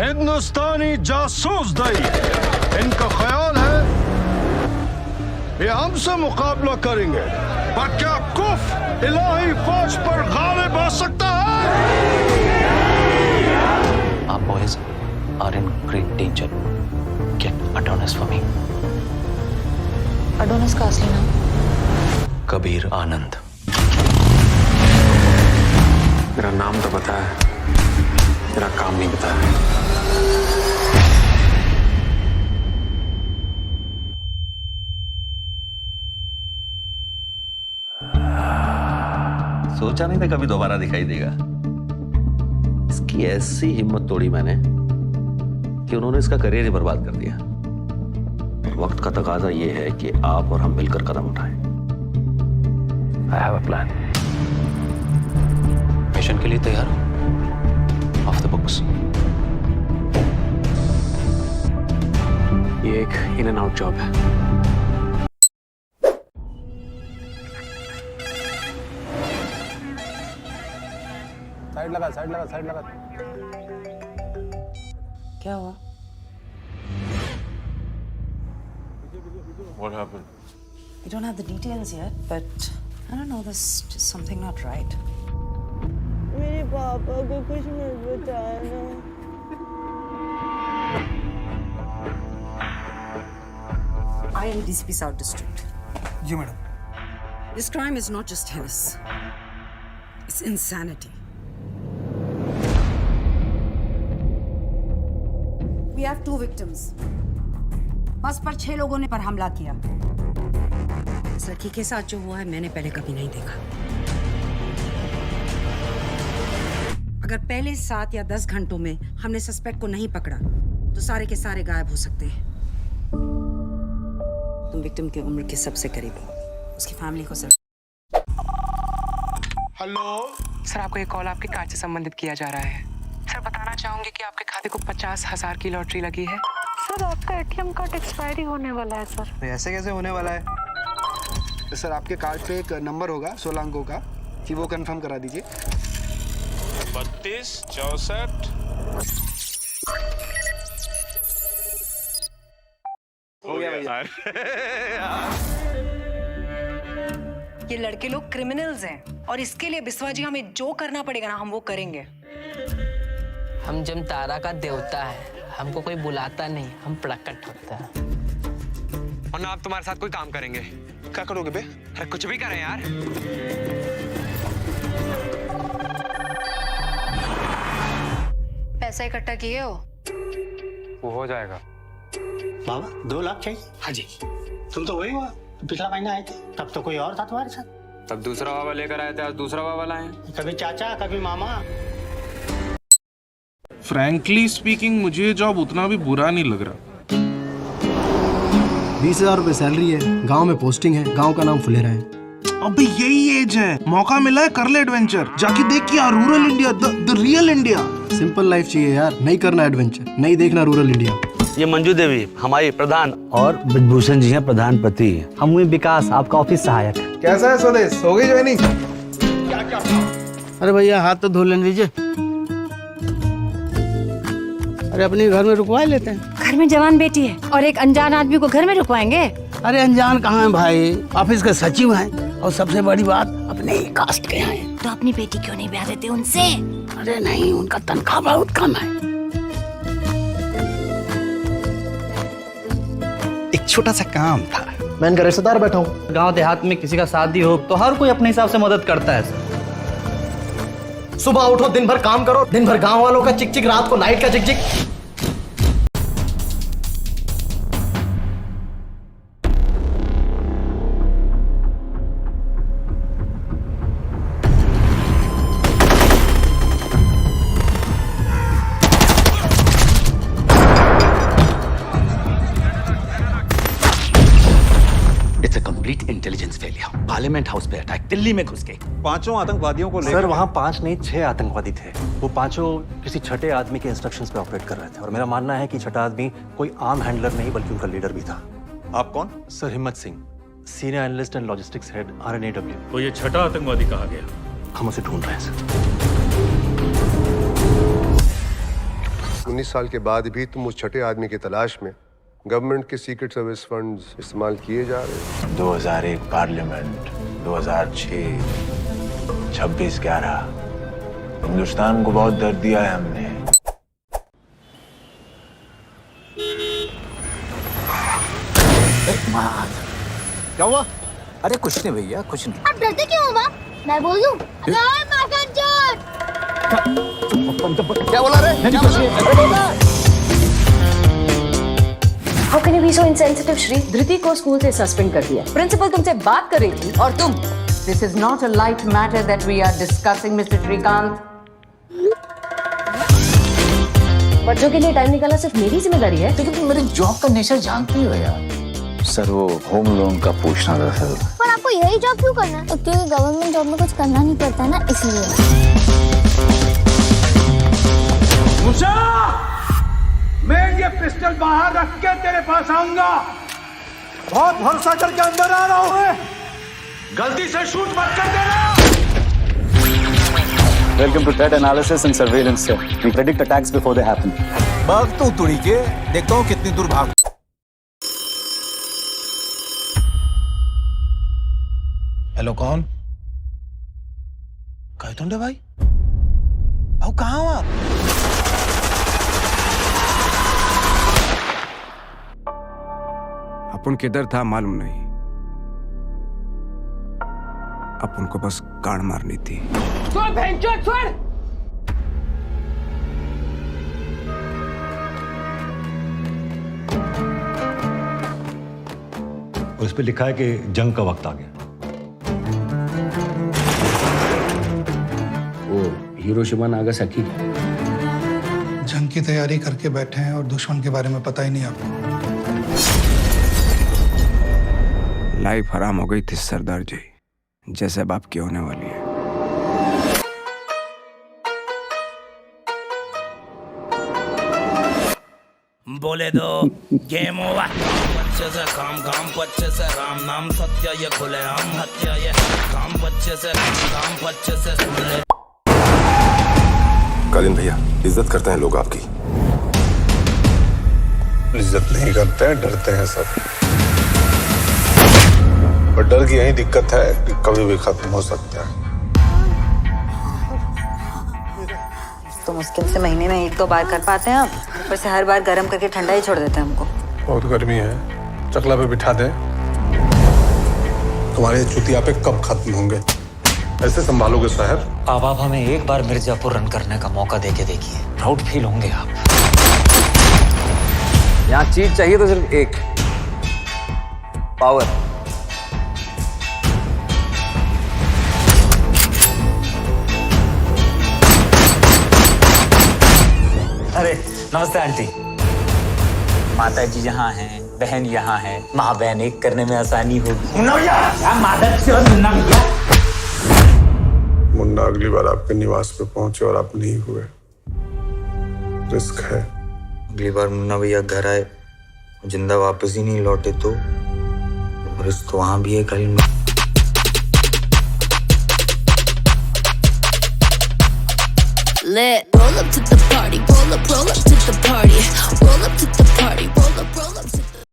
हिंदुस्तानी जासूस दई इनका ख्याल है ये हमसे मुकाबला करेंगे, पर क्या कुफ इलाही फौज पर गालिब आ सकता है? Our boys are in great danger. Get Adonis for me. Adonis का असली नाम? कबीर आनंद। मेरा नाम तो पता है, तेरा काम नहीं पता है। सोचा नहीं था कभी दोबारा दिखाई देगा। इसकी ऐसी हिम्मत तोड़ी मैंने कि उन्होंने इसका करियर ही बर्बाद कर दिया। वक्त का तकाजा ये है कि आप और हम मिलकर कदम उठाएं। I have a plan. Mission के लिए तैयार हो? Off the books. ये एक इन एंड आउट जॉब है। साइड लगा। क्या हुआ? What happened? We don't have the details yet, but I don't know, there's just something not right. मेरे पापा को कुछ मत बताना। I am DCP South District. जी madam. This crime is not just heinous. It's insanity. We have 2 victims. बस पर 6 लोगों ने पर हमला किया। इस लड़की के साथ जो हुआ है मैंने पहले कभी नहीं देखा। अगर पहले 7 या 10 घंटों में हमने सस्पेक्ट को नहीं पकड़ा तो सारे के सारे गायब हो सकते हैं। तुम विक्टिम की उम्र के सबसे करीब हो, उसकी फैमिली को सर। हेलो सर, आपको एक कॉल आपके कार्ड से संबंधित किया जा रहा है। सर, बताना चाहूंगी कि आपके खाते को 50,000 की लॉटरी लगी है। सर आपका एटीएम कार्ड एक्सपायरी होने वाला है सर। ऐसे कैसे होने वाला है? सर आपके कार्ड पे एक नंबर होगा 16 अंकों का, कि वो कंफर्म करा दीजिए। 32 64 हो गया भैया। ये लड़के लोग क्रिमिनल्स हैं और इसके लिए बिस्वा जी हमें जो करना पड़ेगा ना हम वो करेंगे। हम जमतारा का देवता है, हमको कोई बुलाता नहीं, हम प्रकट होता है। और ना आप तुम्हारे साथ कोई काम करेंगे। क्या करोगे बे? अरे कुछ भी करें यार। पैसा इकट्ठा किए हो? वो हो जाएगा। बाबा 2 लाख चाहिए? हाँ जी। तुम तो वही हुआ पिछला महीना आए थे, तब तो कोई और था तुम्हारे साथ। तब दूसरा बाबा लेकर आए थे, आज दूसरा बाबा लाए हैं। कभी चाचा कभी मामा। फ्रैंकली स्पीकिंग मुझे ये जॉब उतना भी बुरा नहीं लग रहा। 20,000 रुपए सैलरी है, गांव में पोस्टिंग है, गांव का नाम फुलेरा है। अबे यही एज है, मौका मिला है कर ले एडवेंचर, जाके देख यार rural India, the real India. Simple life चाहिए यार, नहीं करना एडवेंचर, नहीं देखना रूरल इंडिया। ये मंजू देवी हमारी प्रधान और ब्रजभूषण जी हैं प्रधान पति। हम हुए विकास, आपका ऑफिस सहायक। कैसा है स्वदेश? हो गई ज्वाइनिंग? अरे भैया हाथ तो धो लेने दीजिए। अरे अपने घर में रुकवा लेते हैं। घर में जवान बेटी है और एक अनजान आदमी को घर में रुकवाएंगे? अरे अनजान कहाँ है भाई, ऑफिस के सचिव हैं और सबसे बड़ी बात अपने ही कास्ट के हैं। तो अपनी बेटी क्यों नहीं ब्याह देते उनसे? अरे नहीं, उनका तनख्वाह बहुत कम है। एक छोटा सा काम था, मैं इनका रिश्तेदार बैठा हूँ। गांव देहात में किसी का शादी हो तो हर कोई अपने हिसाब से मदद करता है। सुबह उठो, दिन भर काम करो, दिन भर गांव वालों का चिक चिक, रात को लाइट का चिक चिक। इंटेलिजेंस फेलियर, पार्लियामेंट हाउस पे अटैक, दिल्ली में घुस गए। 5 आतंकवादियों को सर वहाँ 5 नहीं 6 आतंकवादी थे। वो 5 किसी छठे आदमी के इंस्ट्रक्शंस पे ऑपरेट कर रहे थे और मेरा मानना है कि छठा आदमी कोई आम हैंडलर नहीं बल्कि उनका लीडर भी था। आप कौन? सर हिम्मत Singh, senior analyst and logistics head RNAW। तो ये छठा आतंकवादी कहाँ गया? हम उसे ढूंढ रहे हैं सर। 19 साल के बाद भी तुम उस छठे आदमी की तलाश में गवर्नमेंट के सीक्रेट सर्विस फंड्स इस्तेमाल किए जा रहे हैं। 2001 पार्लियामेंट, 2006 26/11 हिंदुस्तान को बहुत दर्द दिया है हमने। क्या हुआ? अरे कुछ नहीं भैया, कुछ नहीं। आप डरते क्यों हो? मैं बोल दूं? क्या बोला रे? How can you be so insensitive, Shri? धृति को स्कूल से सस्पेंड कर दिया। प्रिंसिपल तुमसे बात कर रही थी और तुम। This is not a light matter that we are discussing, Mr. Shrikant. बच्चों के लिए टाइम निकालना सिर्फ मेरी जिम्मेदारी है। लेकिन तुम मेरे जॉब का नेचर जानती हो यार। सर वो होम लोन का पूछना था सर। पर आपको यही जॉब क्यों करना है? क्योंकि गवर्नमेंट जॉब में कुछ करना नहीं पड़ता ना, इसलिए। मुसा, मैं ये पिस्टल बाहर रख के तेरे पास आऊंगा। बहुत भरोसा करके अंदर आ रहा हूँ। गलती से शूट मत कर देना। Welcome to threat analysis and surveillance, sir. We predict attacks before they happen. भाग तो तुड़ी के, देखता हूँ कितनी दूर भाग। हेलो, कौन? कैतुंडे भाई? आओ, कहाँ हो आप? अपन किधर था मालूम नहीं, अपन को बस गाड़ मारनी थी। छोड़ भैंचोद, छोड़। और इस पे लिखा है कि जंग का वक्त आ गया। वो हिरोशिमा नागासाकी जंग की तैयारी करके बैठे हैं और दुश्मन के बारे में पता ही नहीं आपको। लाइफ हराम हो गई थी सरदार जी, जैसे बाप की होने वाली है। बोले दो गेम ओवर। बच्चे से काम, काम बच्चे से राम, नाम सत्य ये खुले हम हत्या ये काम बच्चे से काम बच्चे से सुन ले। कालीन भैया, इज्जत करते हैं लोग आपकी। इज्जत नहीं करते हैं, डरते हैं सब। पर डर की यही दिक्कत है कि कभी भी खत्म हो सकता है। तो मुश्किल से महीने में 1-2 बार कर पाते हैं आप। ऊपर से हर बार गर्म करके ठंडा ही छोड़ देते हैं हमको। बहुत गर्मी है, चकला पे बिठा दे। तुम्हारे चुतिया पे कब खत्म होंगे? ऐसे संभालोगे शहर? आप हमें एक बार मिर्जापुर रन करने का मौका देके देखिए, प्राउड फील होंगे आप। यहाँ चीज चाहिए तो सिर्फ एक, पावर। अरे नमस्ते आंटी। माता जी यहाँ हैं, बहन यहाँ है, माँ बहन एक करने में आसानी होगी। मुन्ना अगली बार आपके निवास पे पहुंचे और आप नहीं हुए, रिस्क है। अगली बार मुन्ना भैया घर आए, जिंदा वापस ही नहीं लौटे तो रिस्क वहां भी है कल में। Lit. Roll up to the party, roll up to the party, roll up to the party, roll up to